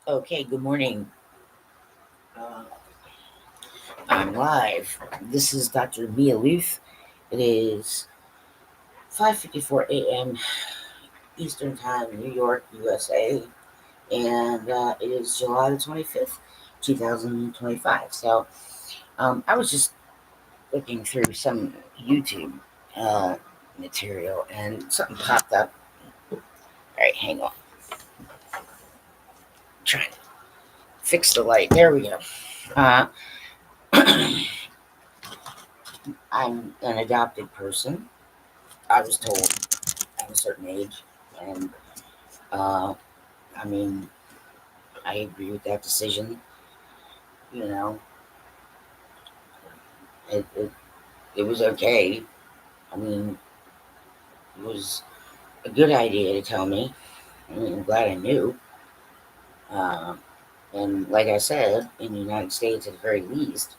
Okay, good morning. Uh, I'm live. This is Dr. Lueth. It is 5:54 a.m. Eastern Time, New York, USA, and it is July the 25th, 2025. I was just looking through some YouTube uh, material, and something popped up. All right, hang on. Trying to fix the light. There we go. Uh, I'm an adopted person. I was told at a certain age, and uh, I mean, I agree with that decision. You know, it was okay. I mean, it was a good idea to tell me. I mean, I'm glad I knew. Uh, and like I said, in the United States, at the very least,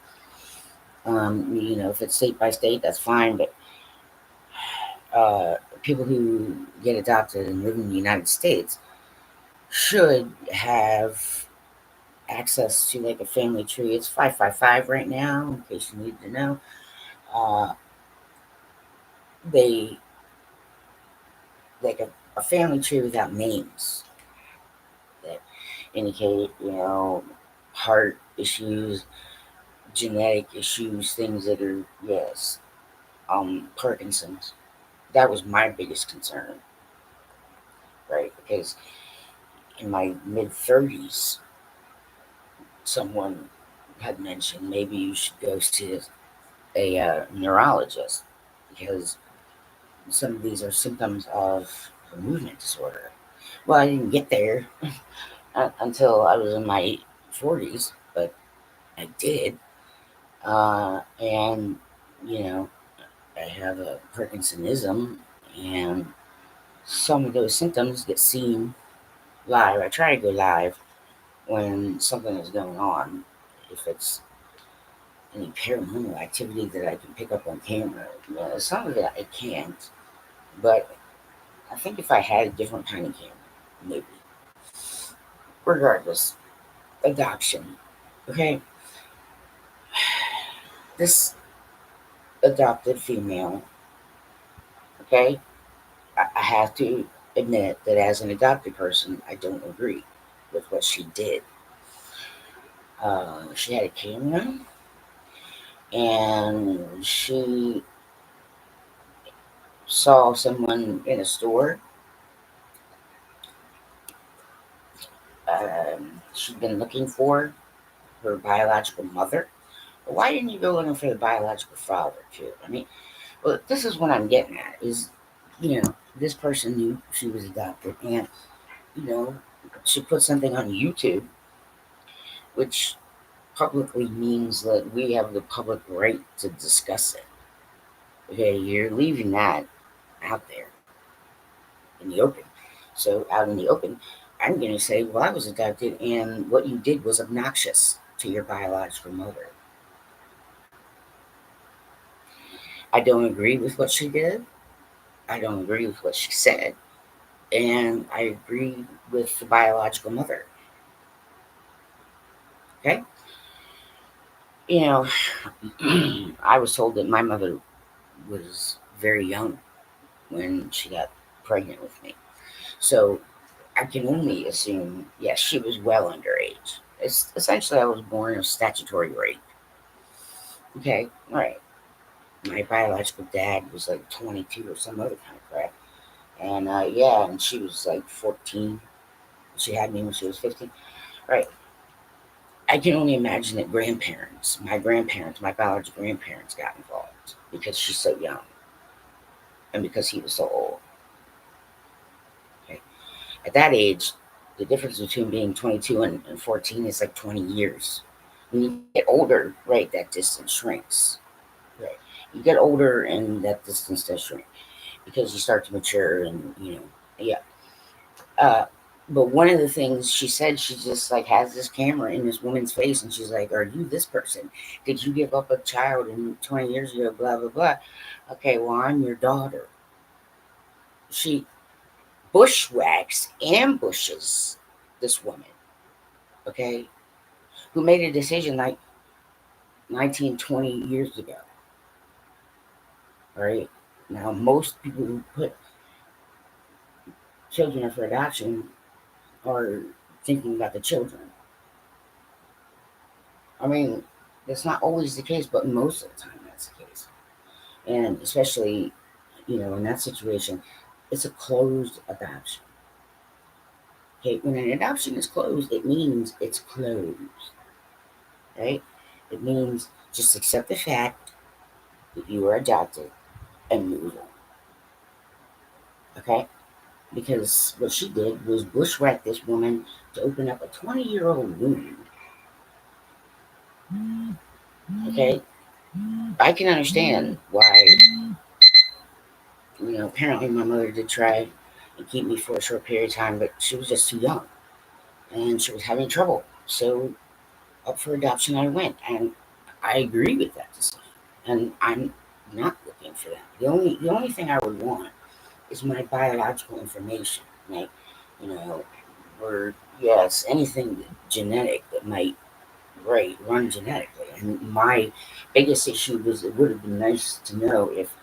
if it's state by state, that's fine. But people who get adopted and live in the United States should have access to like a family tree. It's 555 right now, in case you need to know. Uh, they like a family tree without names that indicate, heart issues, genetic issues, things that are, yes, Parkinson's. That was my biggest concern, right? Because in my mid 30s, someone had mentioned maybe you should go see a neurologist because some of these are symptoms of a movement disorder. Well, I didn't get there until I was in my 40s, but I did. And, you know, I have a Parkinsonism, and some of those symptoms get seen live. I try to go live when something is going on. If it's any paranormal activity that I can pick up on camera, some of it I can't. But I think if I had a different kind of camera, maybe. Regardless, adoption. Okay, this adopted female, okay, I have to admit that as an adopted person, I don't agree with what she did. She had a camera, and she saw someone in a store. She'd been looking for her biological mother. But why didn't you go looking for the biological father too? I mean, well, this is what I'm getting at is, this person knew she was adopted, and you know, she put something on YouTube, which publicly means that we have the public right to discuss it. Okay, you're leaving that out there in the open. So, out in the open, I'm going to say, well, I was adopted, and what you did was obnoxious to your biological mother. I don't agree with what she did. I don't agree with what she said. And I agree with the biological mother. Okay? You know, I was told that my mother was very young when she got pregnant with me. So I can only assume, yes, she was well underage. It's essentially I was born of statutory rape. Okay, all right. My biological dad was like 22 or some other kind of crap, and yeah, and she was like 14. She had me when she was 15. Right. I can only imagine that my biological grandparents got involved because she's so young and because he was so old. Okay. At that age, the difference between being 22 and 14 is like 20 years. When you get older, right, that distance shrinks. Right. You get older and that distance does shrink because you start to mature and, yeah. Uh, but one of the things she said, she just like has this camera in this woman's face, and she's like, "Are you this person? Did you give up a child in 20 years ago?" Blah blah blah. Okay, well, I'm your daughter. She bushwhacks, ambushes this woman. okay, who made a decision like 19, 20 years ago. All right. Now, most people who put children up for adoption are thinking about the children. I mean, that's not always the case, but most of the time that's the case. And especially, in that situation, it's a closed adoption. Okay, when an adoption is closed, it means it's closed, right? It means just accept the fact that you were adopted and move on, okay? Because what she did was bushwhack this woman to open up a 20-year-old wound, okay? I can understand why, apparently my mother did try and keep me for a short period of time, but she was just too young and she was having trouble. So up for adoption I went, and I agree with that decision. And I'm not looking for that. The only thing I would want is my biological information, like, or yes, anything genetic that might run genetically. And my biggest issue was it would have been nice to know if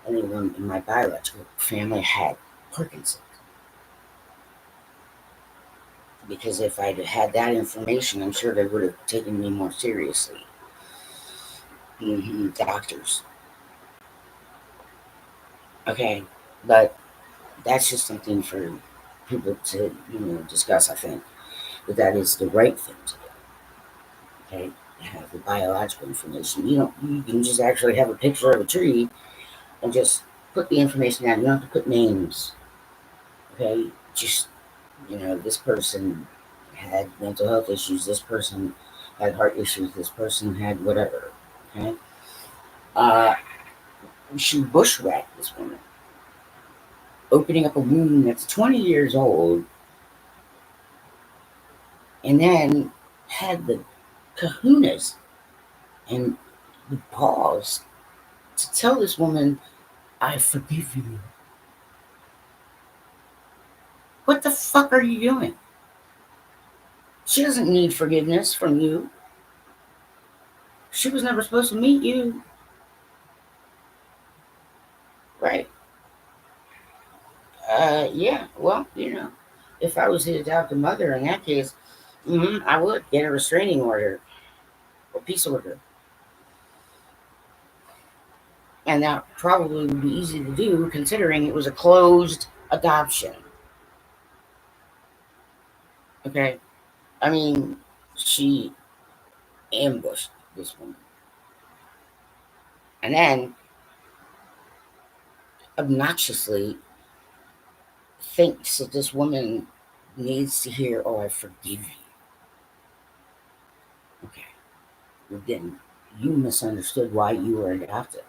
anyone in my biological family had Parkinson's. Because if I'd had that information, I'm sure they would have taken me more seriously. Doctors. Okay. But that's just something for people to, discuss, I think. But that is the right thing to do. Okay. Have the biological information. You can just actually have a picture of a tree and just put the information down. You don't have to put names. Okay. Just, this person had mental health issues. This person had heart issues. This person had whatever. Okay. Uh, she bushwhacked this woman, opening up a wound that's 20 years old, and then had the kahunas and the balls to tell this woman, I forgive you. What the fuck are you doing? She doesn't need forgiveness from you. She was never supposed to meet you, right? Yeah, well, if I was the adoptive mother in that case, I would get a restraining order or peace order. And that probably would be easy to do considering it was a closed adoption. Okay? I mean, she ambushed this woman. And then obnoxiously thinks that this woman needs to hear, oh, I forgive you. Okay. Well, then you misunderstood why you were adopted.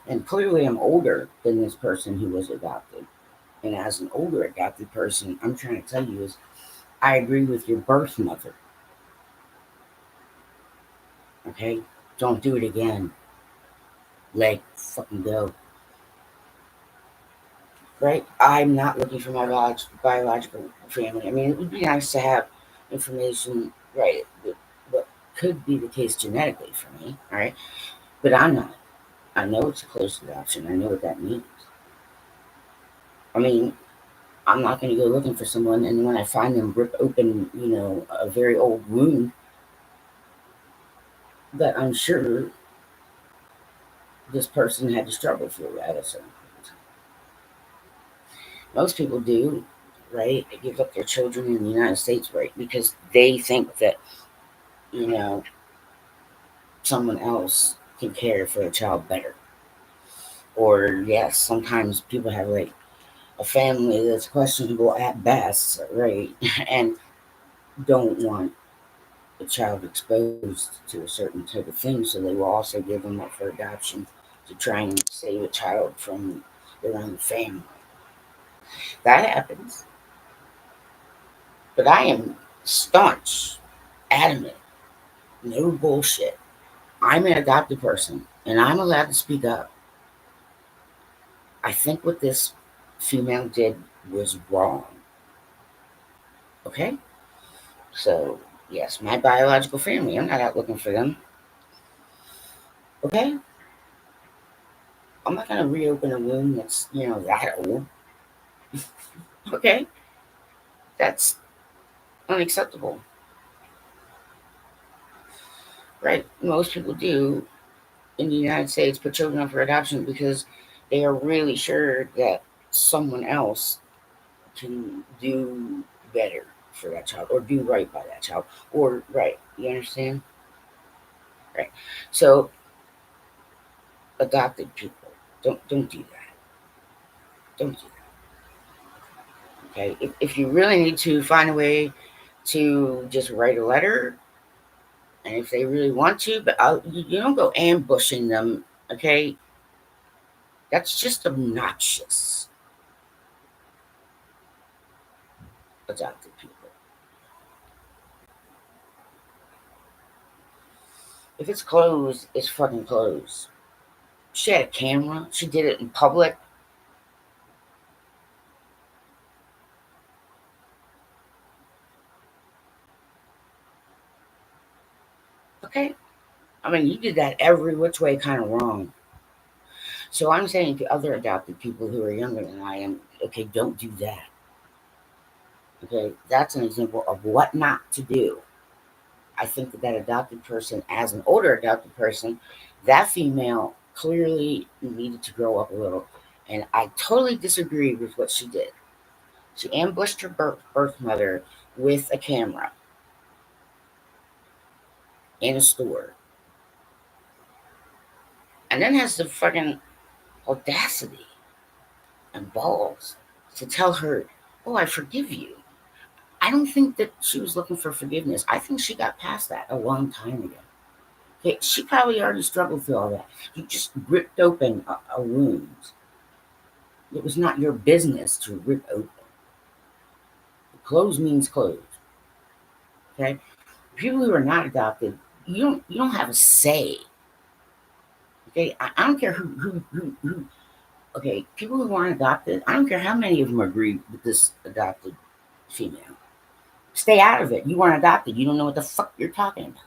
And clearly I'm older than this person who was adopted. And as an older adopted person, I'm trying to tell you is I agree with your birth mother. Okay? Don't do it again. Let fucking go. Right? I'm not looking for my biological family. I mean, it would be nice to have information, right, what could be the case genetically for me, all right? But I'm not. I know it's a close adoption. I know what that means. I mean, I'm not going to go looking for someone, and when I find them rip open, a very old wound that I'm sure this person had to struggle through at a certain point. Most people do, right? They give up their children in the United States, right? Because they think that, you know, someone else can care for a child better. Or, yes, sometimes people have like a family that's questionable at best, right? And don't want a child exposed to a certain type of thing, so they will also give them up for adoption to try and save a child from their own family. That happens. But I am staunch, adamant, no bullshit. I'm an adopted person, and I'm allowed to speak up. I think what this female did was wrong. Okay? So, yes, my biological family, I'm not out looking for them. Okay? I'm not going to reopen a wound that's, that old. Okay? That's unacceptable. Right? Most people do in the United States put children up for adoption because they are really sure that someone else can do better for that child or do right by that child. Or, right. You understand? Right. So, adopted people, don't do that. Don't do that. Okay? If you really need to find a way to just write a letter, and if they really want to, but you don't go ambushing them, okay? That's just obnoxious. Adopted people. If it's closed, it's fucking closed. She had a camera. She did it in public. Okay? I mean, you did that every which way kind of wrong. So I'm saying to other adopted people who are younger than I am, okay, don't do that. Okay? That's an example of what not to do. I think that adopted person, as an older adopted person, that female clearly needed to grow up a little. And I totally disagree with what she did. She ambushed her birth mother with a camera in a store, and then has the fucking audacity and balls to tell her, "Oh, I forgive you." I don't think that she was looking for forgiveness. I think she got past that a long time ago. Okay, she probably already struggled through all that. You just ripped open a wound. It was not your business to rip open. Closed means closed. Okay? People who are not adopted, you don't have a say. Okay? I don't care who okay, people who aren't adopted, I don't care how many of them agree with this adopted female. Stay out of it. You weren't adopted. You don't know what the fuck you're talking about.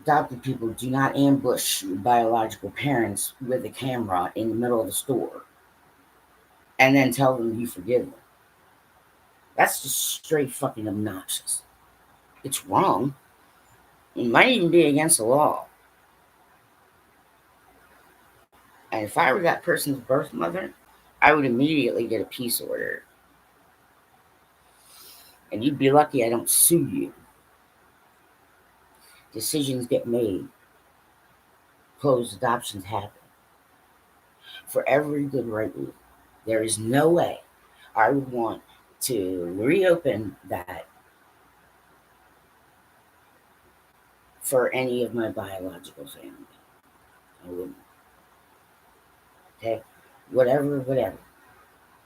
Adopted people do not ambush your biological parents with a camera in the middle of the store and then tell them you forgive them. That's just straight fucking obnoxious. It's wrong. It might even be against the law. And if I were that person's birth mother, I would immediately get a peace order. And you'd be lucky I don't sue you. Decisions get made. Closed adoptions happen. For every good right reason. There is no way I would want to reopen that for any of my biological family. I wouldn't. Okay? Whatever. I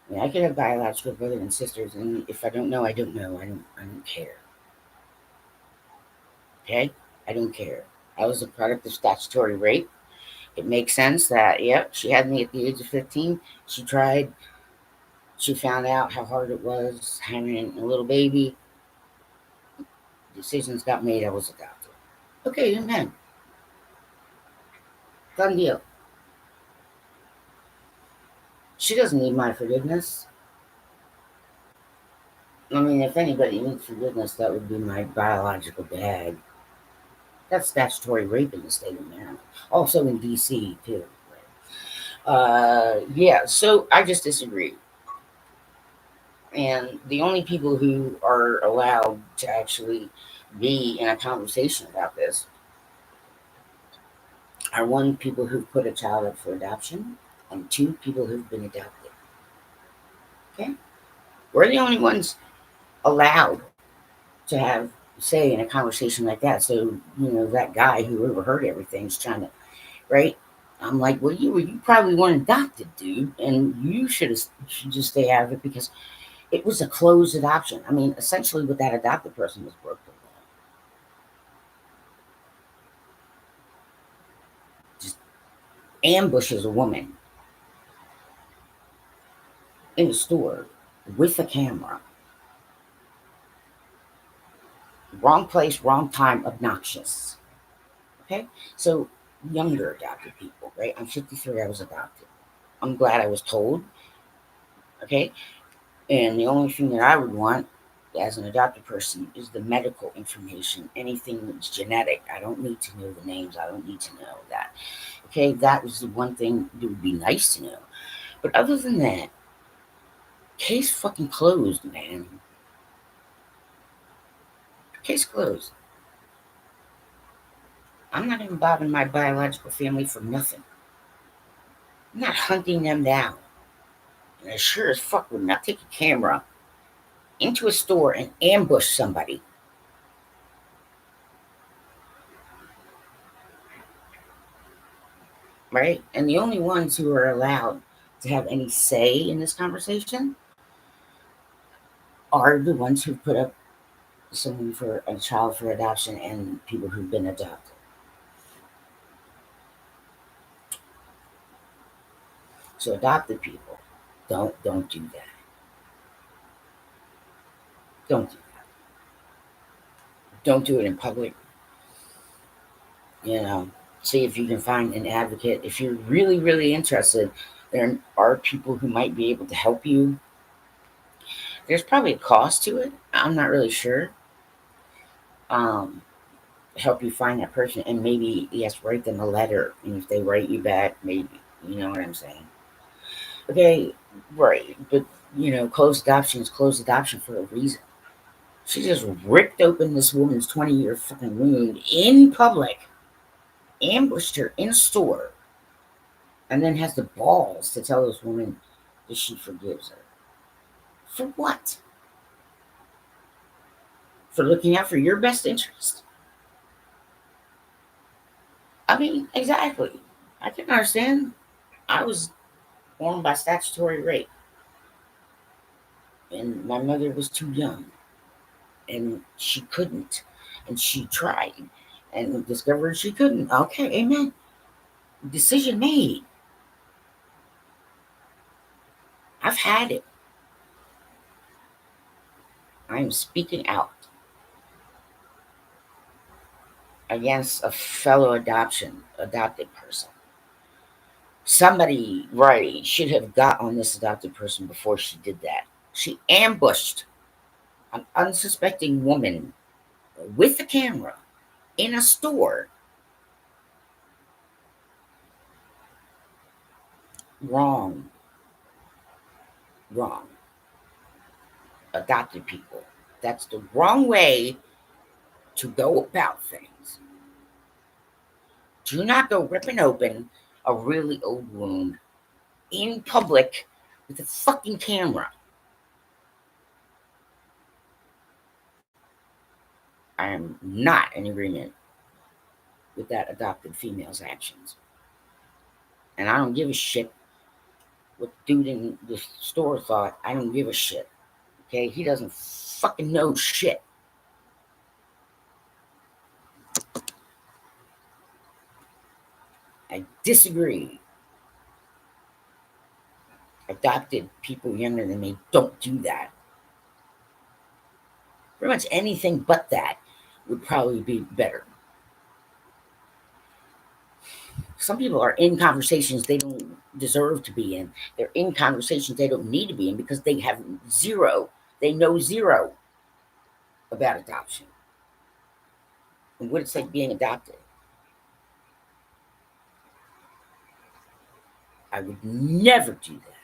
mean, I could have biological brothers and sisters, and if I don't know, I don't know. I don't care. Okay? I don't care. I was a product of statutory rape. It makes sense that, yep, she had me at the age of 15. She tried. She found out how hard it was having a little baby. Decisions got made. I was adopted. Okay, amen. Done deal. She doesn't need my forgiveness. I mean, if anybody needs forgiveness, that would be my biological dad. That's statutory rape in the state of Maryland. Also in D.C., too. Yeah, so I just disagree. And the only people who are allowed to actually be in a conversation about this are one, people who've put a child up for adoption, and two, people who've been adopted. Okay? We're the only ones allowed to have say in a conversation like that. So, that guy who overheard everything's trying to, right? I'm like, well, you probably weren't adopted, dude, and you should just stay out of it because it was a closed adoption. I mean, essentially, what that adopted person was broke the law. Just ambushes a woman in a store. with a camera. Wrong place, wrong time, obnoxious. Okay? So, younger adopted people, right? I'm 53, I was adopted. I'm glad I was told, okay? And the only thing that I would want as an adopted person is the medical information, anything that's genetic. I don't need to know the names, I don't need to know that. Okay? That was the one thing that would be nice to know. But other than that, case fucking closed, man. Case closed. I'm not involving my biological family for nothing. I'm not hunting them down. And I sure as fuck would not take a camera into a store and ambush somebody. Right? And the only ones who are allowed to have any say in this conversation are the ones who put up someone for a child for adoption and people who've been adopted. So adopted people, don't do that. Don't do that. Don't do it in public. You know, see if you can find an advocate. If you're really, really interested, there are people who might be able to help you. There's probably a cost to it. I'm not really sure. Um, Help you find that person and maybe, yes, write them a letter. And if they write you back, maybe. You know what I'm saying? Okay, right. But, closed adoption is closed adoption for a reason. She just ripped open this woman's 20-year fucking wound in public, ambushed her in a store, and then has the balls to tell this woman that she forgives her. For what? For looking out for your best interest? I mean, exactly. I can understand. I was born by statutory rape, and my mother was too young, and she couldn't, and she tried, and discovered she couldn't. Okay, amen. Decision made. I've had it. I am speaking out against a fellow adopted person. Somebody, right, should have got on this adopted person before she did that. She ambushed an unsuspecting woman with a camera in a store. Wrong. Wrong. Adopted people. That's the wrong way to go about things. Do not go ripping open a really old wound in public with a fucking camera. I am not in agreement with that adopted female's actions. And I don't give a shit what the dude in the store thought. I don't give a shit. Okay? He doesn't fucking know shit. I disagree. Adopted people younger than me don't do that. Pretty much anything but that would probably be better. Some people are in conversations they don't deserve to be in. They're in conversations they don't need to be in because they have zero. They know zero about adoption and what it's like being adopted. I would never do that.